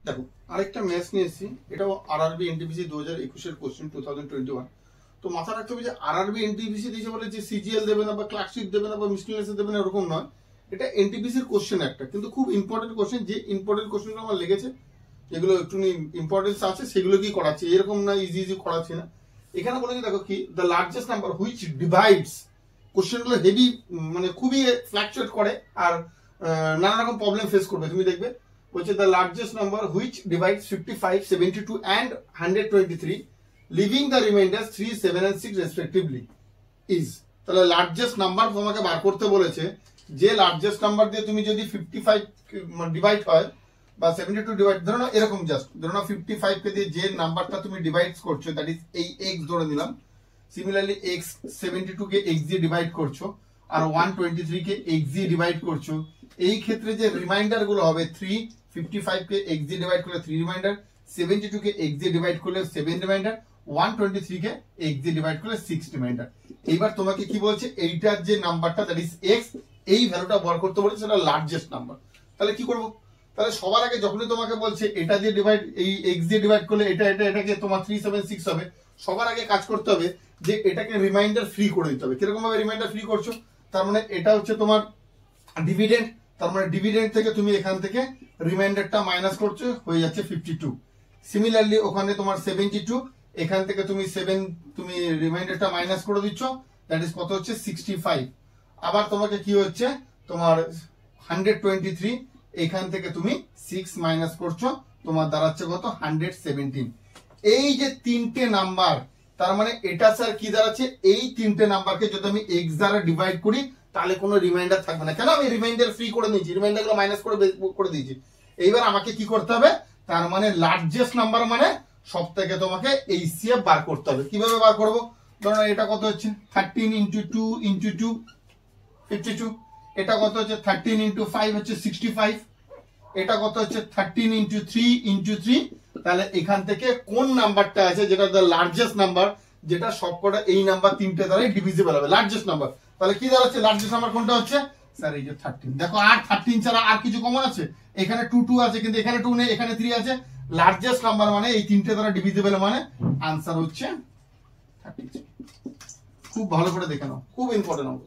দেখো আরেকটা ম্যাথস নিয়ে এসেছি, এটাও আরআরবি এনটিপিসি 2021 এর কোশ্চেন 2021। তো মাথা রাখতে হবে যে আরআরবি এনটিপিসি দিয়েছে বলে যে সিজিএল দেবে না বা ক্লার্কশিপ দেবে না বা মিসলেনিয়াস দেবে না, এরকম নয়। এটা এনটিপিসির কোশ্চেন একটা, কিন্তু খুব ইম্পর্টেন্ট কোশ্চেন। যে ইম্পর্টেন্ট কোশ্চেনগুলো আমার লেগেছে, যেগুলো একটু ইম্পর্টেন্স আছে, সেগুলোকেই করাচ্ছি, এরকম না ইজি ইজি করাচ্ছি না। এখানে বলেছে দেখো কি, the largest number which divides. কোশ্চেনগুলো হেভি, মানে খুবই ফ্ল্যাকচুয়েট করে আর নানা রকম প্রবলেম ফেস করবে, তুমি দেখবে। বলছে the largest number which divides 55, 72 and 123, living the reminder 3, 7 and 6 respectively is. তাহলে লার্জেস্ট নাম্বার তোমাকে বার করতে বলেছে, যে লার্জেস্ট নাম্বার দিয়ে তুমি যদি 55 ডিভাইড হয় বা 72 ডিভাইড, ধরো না এরকম, জাস্ট ধরো না 55 কে দিয়ে যে নাম্বারটা তুমি ডিভাইড করছো, দ্যাট ইজ এই x ধরে নিলাম। সিমিলারলি x 72 কে x দিয়ে ডিভাইড করছো, আর 123 কে x দিয়ে ডিভাইড করছো। এই ক্ষেত্রে যে রিমাইন্ডার গুলো হবে 3, 55 কে x দিয়ে ডিভাইড করলে 3 রিমাইন্ডার, 72 কে x দিয়ে ডিভাইড করলে 7 রিমাইন্ডার, 123 কে x দিয়ে ডিভাইড করলে 6 রিমাইন্ডার। এইবার তোমাকে কি বলছে, এইটার যে নাম্বারটা দ্যাট ইজ x, এই ভ্যালুটা বার করতে বলেছে, সেটা লার্জেস্ট নাম্বার। তাহলে কি করবো? তাহলে সবার আগে যখনই তোমাকে বলছে এটা দিয়ে ডিভাইড, এই x দিয়ে ডিভাইড করলে এটাকে তোমার 3, 7, 6 হবে, সবার আগে কাজ করতে হবে যে এটাকে রিমাইন্ডার ফ্রি করে দিতে হবে। কিরকম ভাবে রিমাইন্ডার ফ্রি করছো? তার মানে এটা হচ্ছে তোমার ডিভিডেন্ড, তার মানে ডিভিডেন্ড থেকে তুমি এখান থেকে রিমাইন্ডারটা মাইনাস করছো, হয়ে যাচ্ছে 52। সিমিলারলি ওখানে তোমার 72, এখান থেকে তুমি 7, তুমি রিমাইন্ডারটা মাইনাস করে দিচ্ছ, দ্যাট ইজ কত হচ্ছে 65। আবার তোমাকে কি হচ্ছে, তোমার 123, এখান থেকে তুমি 6 মাইনাস করছো, তোমার দাঁড়াচ্ছে কত 117। এই যে তিনটে নাম্বার, তার মানে এটা স্যার কি দাঁড়াচ্ছে, এই তিনটে নাম্বারকে যদি আমি x দ্বারা ডিভাইড করি তাহলে কোনো রিমাইন্ডার থাকবে না। কেন? আমি রিমাইন্ডার ফ্রি করে নিয়েছি, রিমাইন্ডার গুলো মাইনাস করে দিয়েছি। এইবার আমাকে কি করতে হবে, তার মানে লার্জেস্ট নাম্বার মানে সব থেকে তোমাকে এইচসিএফ বার করতে হবে। কিভাবে বার করবো? ধরো এটা কত হচ্ছে 13 into 2 into 2 52, এটা কত হচ্ছে 13 into 5 হচ্ছে 65, এটা কত হচ্ছে 13 into 3 into 3। তাহলে এখান থেকে কোন নাম্বারটা আছে যেটা দ্য লার্জেস্ট নাম্বার, যেটা সবকটা এই নাম্বার তিনটে দ্বারাই ডিভিজিবল হবে, লার্জেস্ট নাম্বার। তাহলে কি দাঁড়াচ্ছে, লার্জেস্ট নাম্বার কোনটা হচ্ছে স্যার এই যে 13। দেখো আর 13 ছাড়া আর কিছু কমন আছে? এখানে 2 আছে, কিন্তু এখানে 2 নেই, এখানে 3 আছে। লার্জেস্ট নাম্বার মানে এই তিনটে দ্বারা ডিভিজিবল, মানে আনসার হচ্ছে 33। খুব ভালো করে দেখে নাও, খুব ইম্পর্টেন্ট অঙ্ক।